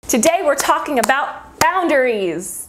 Today we're talking about boundaries.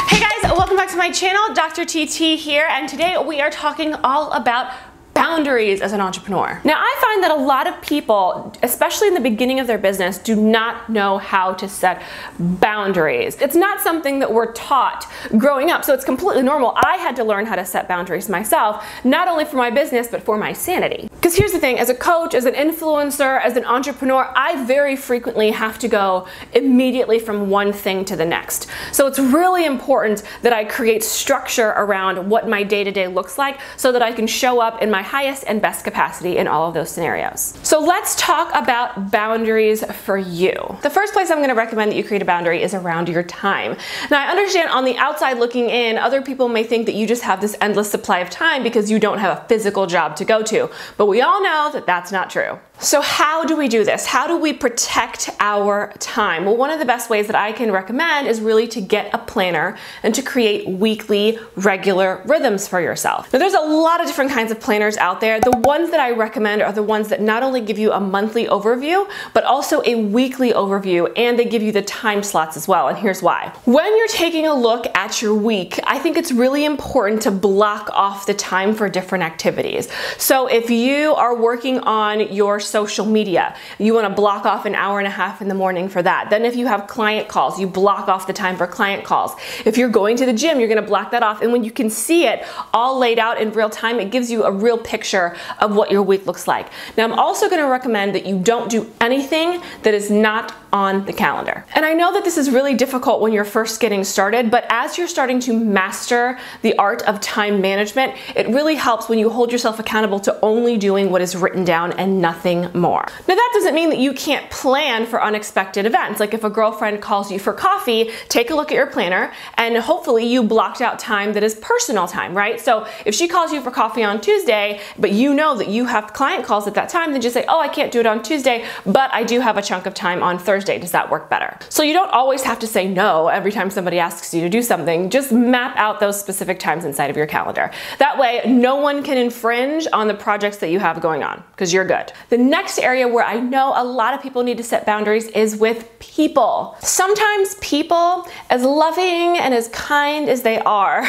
Hey guys, welcome back to my channel. Dr. TT here, and today we are talking all about boundaries as an entrepreneur. Now, I find that a lot of people, especially in the beginning of their business, do not know how to set boundaries. It's not something that we're taught growing up, so it's completely normal. I had to learn how to set boundaries myself, not only for my business, but for my sanity. Because here's the thing, as a coach, as an influencer, as an entrepreneur, I very frequently have to go immediately from one thing to the next. So it's really important that I create structure around what my day-to-day looks like so that I can show up in my highest and best capacity in all of those scenarios. So let's talk about boundaries for you. The first place I'm going to recommend that you create a boundary is around your time. Now, I understand on the outside looking in, other people may think that you just have this endless supply of time because you don't have a physical job to go to, but we all know that that's not true. So how do we do this? How do we protect our time? Well, one of the best ways that I can recommend is really to get a planner and to create weekly, regular rhythms for yourself. Now, there's a lot of different kinds of planners out there. The ones that I recommend are the ones that not only give you a monthly overview, but also a weekly overview, and they give you the time slots as well, and here's why. When you're taking a look at your week, I think it's really important to block off the time for different activities. So if you are working on your social media, you want to block off an hour and a half in the morning for that. Then if you have client calls, you block off the time for client calls. If you're going to the gym, you're going to block that off. And when you can see it all laid out in real time, it gives you a real picture of what your week looks like. Now, I'm also going to recommend that you don't do anything that is not on the calendar. And I know that this is really difficult when you're first getting started, but as you're starting to master the art of time management, it really helps when you hold yourself accountable to only doing what is written down and nothing more. Now, that doesn't mean that you can't plan for unexpected events. Like if a girlfriend calls you for coffee, take a look at your planner and hopefully you blocked out time that is personal time, right? So if she calls you for coffee on Tuesday, but you know that you have client calls at that time, then just say, oh, I can't do it on Tuesday, but I do have a chunk of time on Thursday. Does that work better? So you don't always have to say no every time somebody asks you to do something. Just map out those specific times inside of your calendar. That way, no one can infringe on the projects that you have going on because you're good. The next area where I know a lot of people need to set boundaries is with people. Sometimes people, as loving and as kind as they are,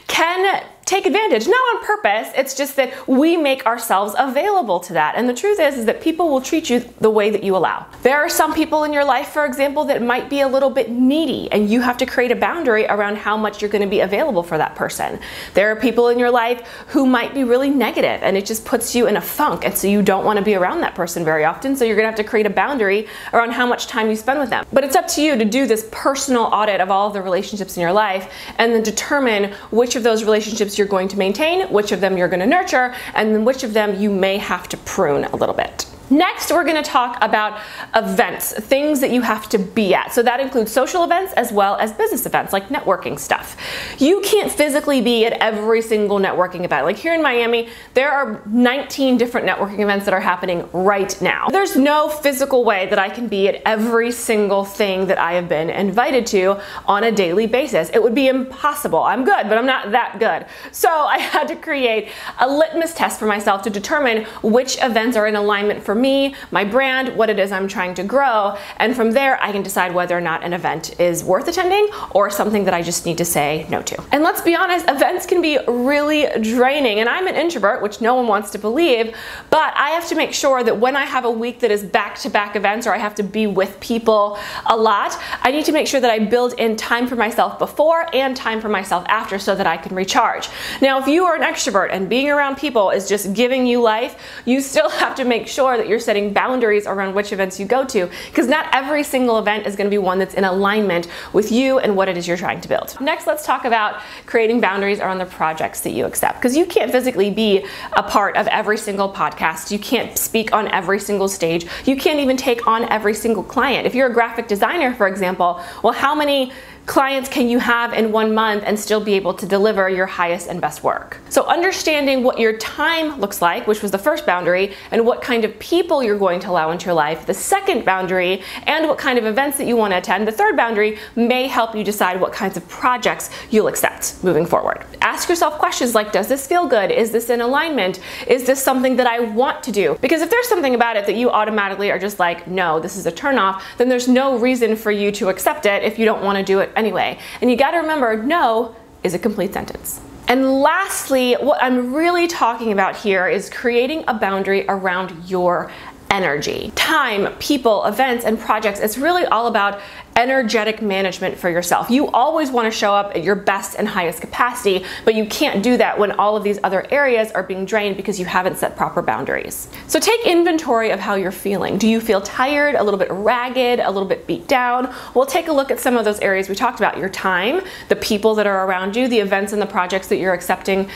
can take advantage, not on purpose, it's just that we make ourselves available to that. And the truth is that people will treat you the way that you allow. There are some people in your life, for example, that might be a little bit needy, and you have to create a boundary around how much you're gonna be available for that person. There are people in your life who might be really negative, and it just puts you in a funk, and so you don't wanna be around that person very often, so you're gonna have to create a boundary around how much time you spend with them. But it's up to you to do this personal audit of all of the relationships in your life, and then determine which of those relationships you're going to maintain, which of them you're going to nurture, and then which of them you may have to prune a little bit. Next, we're going to talk about events, things that you have to be at. So that includes social events as well as business events, like networking stuff. You can't physically be at every single networking event. Like here in Miami, there are 19 different networking events that are happening right now. There's no physical way that I can be at every single thing that I have been invited to on a daily basis. It would be impossible. I'm good, but I'm not that good. So I had to create a litmus test for myself to determine which events are in alignment for me, my brand, what it is I'm trying to grow, and from there I can decide whether or not an event is worth attending or something that I just need to say no to. And let's be honest, events can be really draining, and I'm an introvert, which no one wants to believe, but I have to make sure that when I have a week that is back-to-back events or I have to be with people a lot, I need to make sure that I build in time for myself before and time for myself after so that I can recharge. Now, if you are an extrovert and being around people is just giving you life, you still have to make sure that you're setting boundaries around which events you go to, because not every single event is going to be one that's in alignment with you and what it is you're trying to build. Next, let's talk about creating boundaries around the projects that you accept, because you can't physically be a part of every single podcast. You can't speak on every single stage. You can't even take on every single client. If you're a graphic designer, for example, well, how many clients can you have in 1 month and still be able to deliver your highest and best work? So understanding what your time looks like, which was the first boundary, and what kind of people you're going to allow into your life, the second boundary, and what kind of events that you want to attend, the third boundary, may help you decide what kinds of projects you'll accept moving forward. Ask yourself questions like, does this feel good? Is this in alignment? Is this something that I want to do? Because if there's something about it that you automatically are just like, no, this is a turnoff, then there's no reason for you to accept it if you don't want to do it anyway. And you got to remember, no is a complete sentence. And lastly, what I'm really talking about here is creating a boundary around your energy. Time, people, events, and projects, it's really all about energetic management for yourself. You always want to show up at your best and highest capacity, but you can't do that when all of these other areas are being drained because you haven't set proper boundaries. So take inventory of how you're feeling. Do you feel tired, a little bit ragged, a little bit beat down? Well, take a look at some of those areas we talked about: your time, the people that are around you, the events and the projects that you're accepting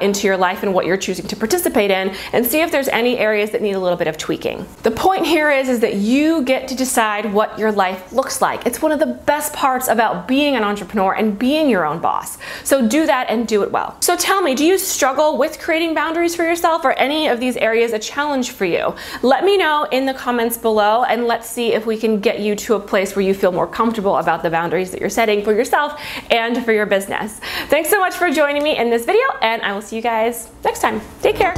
into your life and what you're choosing to participate in, and see if there's any areas that need a little bit of tweaking. The point here is that you get to decide what your life looks like. It's one of the best parts about being an entrepreneur and being your own boss. So do that and do it well. So tell me, do you struggle with creating boundaries for yourself? Or any of these areas a challenge for you? Let me know in the comments below, and let's see if we can get you to a place where you feel more comfortable about the boundaries that you're setting for yourself and for your business. Thanks so much for joining me in this video, and I will see you guys next time. Take care.